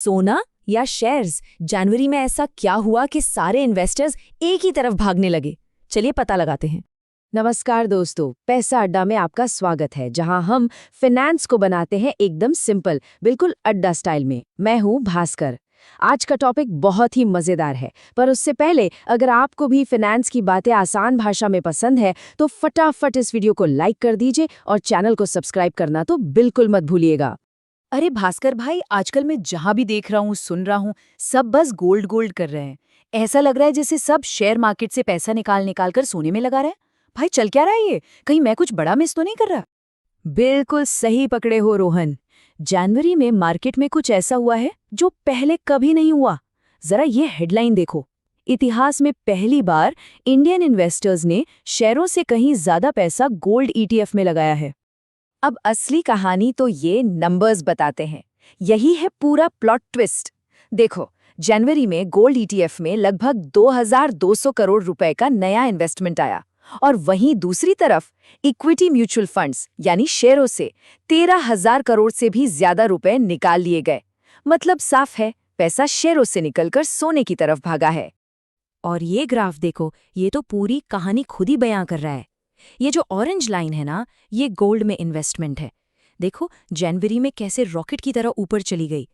सोना या शेयर्स? जनवरी में ऐसा क्या हुआ कि सारे इन्वेस्टर्स एक ही तरफ भागने लगे? चलिए पता लगाते हैं। नमस्कार दोस्तों, पैसा अड्डा में आपका स्वागत है, जहां हम फाइनेंस को बनाते हैं एकदम सिंपल, बिल्कुल अड्डा स्टाइल में। मैं हूं भास्कर। आज का टॉपिक बहुत ही मजेदार है, पर उससे पहले अगर आपको भी फाइनेंस की बातें आसान भाषा में पसंद है तो फटाफट इस वीडियो को लाइक कर दीजिए और चैनल को सब्सक्राइब करना तो बिल्कुल मत भूलिएगा। अरे भास्कर भाई, आजकल मैं जहां भी देख रहा हूँ, सुन रहा हूँ, सब बस गोल्ड गोल्ड कर रहे हैं। ऐसा लग रहा है जैसे सब शेयर मार्केट से पैसा निकाल निकाल कर सोने में लगा रहे हैं। भाई चल क्या रहा है ये? कहीं मैं कुछ बड़ा मिस तो नहीं कर रहा? बिल्कुल सही पकड़े हो रोहन। जनवरी में मार्केट में कुछ ऐसा हुआ है जो पहले कभी नहीं हुआ। जरा ये हेडलाइन देखो। इतिहास में पहली बार इंडियन इन्वेस्टर्स ने शेयरों से कहीं ज्यादा पैसा गोल्ड ईटीएफ में लगाया है। अब असली कहानी तो ये नंबर्स बताते हैं। यही है पूरा प्लॉट ट्विस्ट। देखो, जनवरी में गोल्ड ईटीएफ में लगभग 2200 करोड़ रुपए का नया इन्वेस्टमेंट आया, और वहीं दूसरी तरफ इक्विटी म्यूचुअल फंड्स यानी शेयरों से 13,000 करोड़ से भी ज्यादा रुपए निकाल लिए गए। मतलब साफ है, पैसा शेयरों से निकलकर सोने की तरफ भागा है। और ये ग्राफ देखो, ये तो पूरी कहानी खुद ही बयां कर रहा है। ये जो ऑरेंज लाइन है ना, ये गोल्ड में इन्वेस्टमेंट है। देखो जनवरी में कैसे रॉकेट की तरह ऊपर चली गई।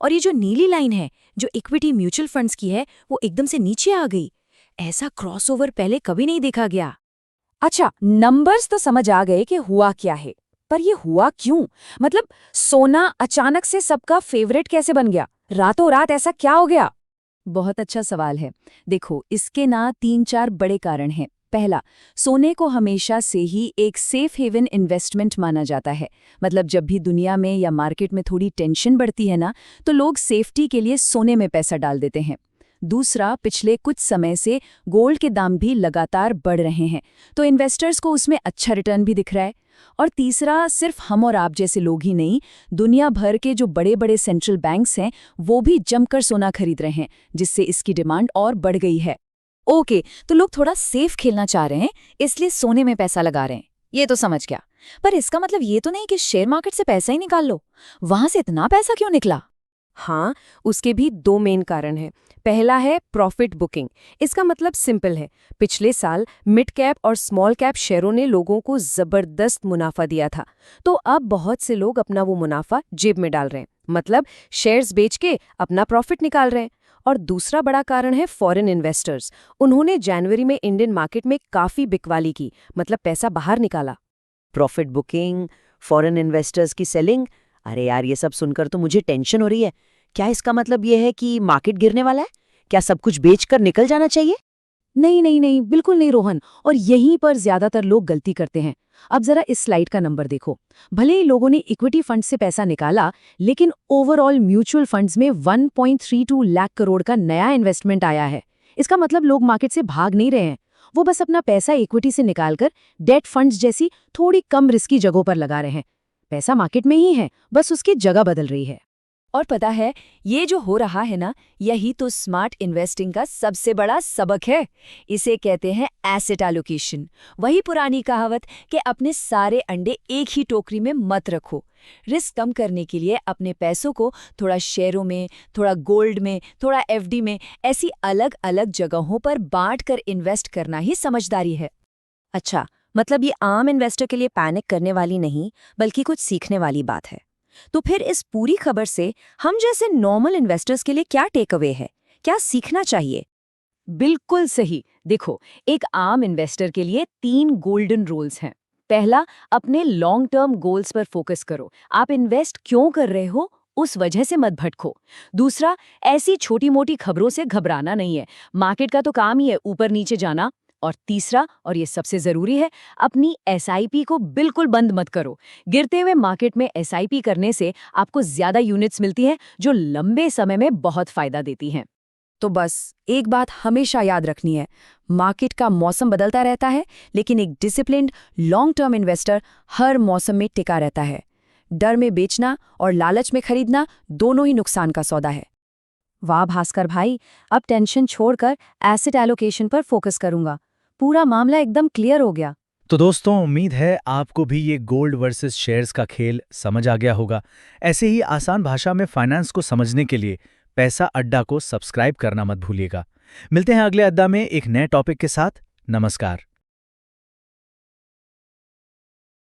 और ये जो नीली लाइन है, जो इक्विटी म्यूचुअल फंड्स की है, वो एकदम से नीचे आ गई। ऐसा क्रॉसओवर पहले कभी नहीं देखा गया। अच्छा, नंबर्स तो समझ आ गए कि हुआ क्या है, पर ये हुआ क्यों? मतलब सोना अचानक से सबका फेवरेट कैसे बन गया? रातों रात ऐसा क्या हो गया? बहुत अच्छा सवाल है। देखो, इसके ना 3-4 बड़े कारण हैं। पहला, सोने को हमेशा से ही एक सेफ हेवन इन्वेस्टमेंट माना जाता है। मतलब जब भी दुनिया में या मार्केट में थोड़ी टेंशन बढ़ती है ना, तो लोग सेफ्टी के लिए सोने में पैसा डाल देते हैं। दूसरा, पिछले कुछ समय से गोल्ड के दाम भी लगातार बढ़ रहे हैं, तो इन्वेस्टर्स को उसमें अच्छा रिटर्न भी दिख रहा है। और तीसरा, सिर्फ हम और आप जैसे लोग ही नहीं, दुनिया भर के जो बड़े बड़े सेंट्रल बैंक्स हैं, वो भी जमकर सोना खरीद रहे हैं, जिससे इसकी डिमांड और बढ़ गई है। ओके, तो लोग थोड़ा सेफ खेलना चाह रहे हैं, इसलिए सोने में पैसा लगा रहे हैं। ये तो समझ गया। पर इसका मतलब ये तो नहीं कि शेयर मार्केट से पैसा ही निकाल लो। वहां से इतना पैसा क्यों निकला? हाँ, उसके भी दो मेन कारण हैं। पहला है प्रॉफिट बुकिंग। इसका मतलब सिंपल है, पिछले साल मिड कैप और स्मॉल कैप शेयरों ने लोगों को जबरदस्त मुनाफा दिया था, तो अब बहुत से लोग अपना वो मुनाफा जेब में डाल रहे हैं, मतलब शेयर्स बेच के अपना प्रॉफिट निकाल रहे हैं। और दूसरा बड़ा कारण है फॉरेन इन्वेस्टर्स। उन्होंने जनवरी में इंडियन मार्केट में काफी बिकवाली की, मतलब पैसा बाहर निकाला। प्रॉफिट बुकिंग, फॉरेन इन्वेस्टर्स की सेलिंग। अरे यार, ये सब सुनकर तो मुझे टेंशन हो रही है। क्या इसका मतलब ये है कि मार्केट गिरने वाला है? क्या सब कुछ बेचकर निकल जाना चाहिए? नहीं नहीं नहीं, बिल्कुल नहीं रोहन। और यहीं पर ज्यादातर लोग गलती करते हैं। अब जरा इस स्लाइड का नंबर देखो। भले ही लोगों ने इक्विटी फंड से पैसा निकाला, लेकिन ओवरऑल म्यूचुअल फंड्स में 1.32 लाख करोड़ का नया इन्वेस्टमेंट आया है। इसका मतलब लोग मार्केट से भाग नहीं रहे हैं, वो बस अपना पैसा इक्विटी से निकालकर डेट फंड्स जैसी थोड़ी कम रिस्की जगहों पर लगा रहे हैं। पैसा मार्केट में ही है, बस उसकी जगह बदल रही है। और पता है, ये जो हो रहा है ना, यही तो स्मार्ट इन्वेस्टिंग का सबसे बड़ा सबक है। इसे कहते हैं एसेट एलोकेशन। वही पुरानी कहावत कि अपने सारे अंडे एक ही टोकरी में मत रखो। रिस्क कम करने के लिए अपने पैसों को थोड़ा शेयरों में, थोड़ा गोल्ड में, थोड़ा एफडी में, ऐसी अलग अलग जगहों पर बांट कर इन्वेस्ट करना ही समझदारी है। अच्छा, मतलब ये आम इन्वेस्टर के लिए पैनिक करने वाली नहीं, बल्कि कुछ सीखने वाली बात है। तो फिर इस पूरी खबर से हम जैसे नॉर्मल इन्वेस्टर्स के लिए क्या टेक अवे है? क्या सीखना चाहिए? बिल्कुल सही। देखो, एक आम इन्वेस्टर के लिए 3 गोल्डन रूल्स हैं। पहला, अपने लॉन्ग टर्म गोल्स पर फोकस करो। आप इन्वेस्ट क्यों कर रहे हो, उस वजह से मत भटको। दूसरा, ऐसी छोटी मोटी खबरों से घबराना नहीं है। मार्केट का तो काम ही है ऊपर नीचे जाना। और तीसरा, और ये सबसे जरूरी है, अपनी एसआईपी को बिल्कुल बंद मत करो। गिरते हुए मार्केट में एसआईपी करने से आपको ज्यादा यूनिट्स मिलती हैं, जो लंबे समय में बहुत फायदा देती हैं। तो बस एक बात हमेशा याद रखनी है, मार्केट का मौसम बदलता रहता है, लेकिन एक डिसिप्लिन्ड लॉन्ग टर्म इन्वेस्टर हर मौसम में टिका रहता है। डर में बेचना और लालच में खरीदना दोनों ही नुकसान का सौदा है। वाह भास्कर भाई, अब टेंशन छोड़कर एसेट एलोकेशन पर फोकस करूंगा। पूरा मामला एकदम क्लियर हो गया। तो दोस्तों, उम्मीद है आपको भी ये गोल्ड वर्सेस शेयर्स का खेल समझ आ गया होगा। ऐसे ही आसान भाषा में फाइनेंस को समझने के लिए पैसा अड्डा को सब्सक्राइब करना मत भूलिएगा। मिलते हैं अगले अड्डा में एक नए टॉपिक के साथ। नमस्कार।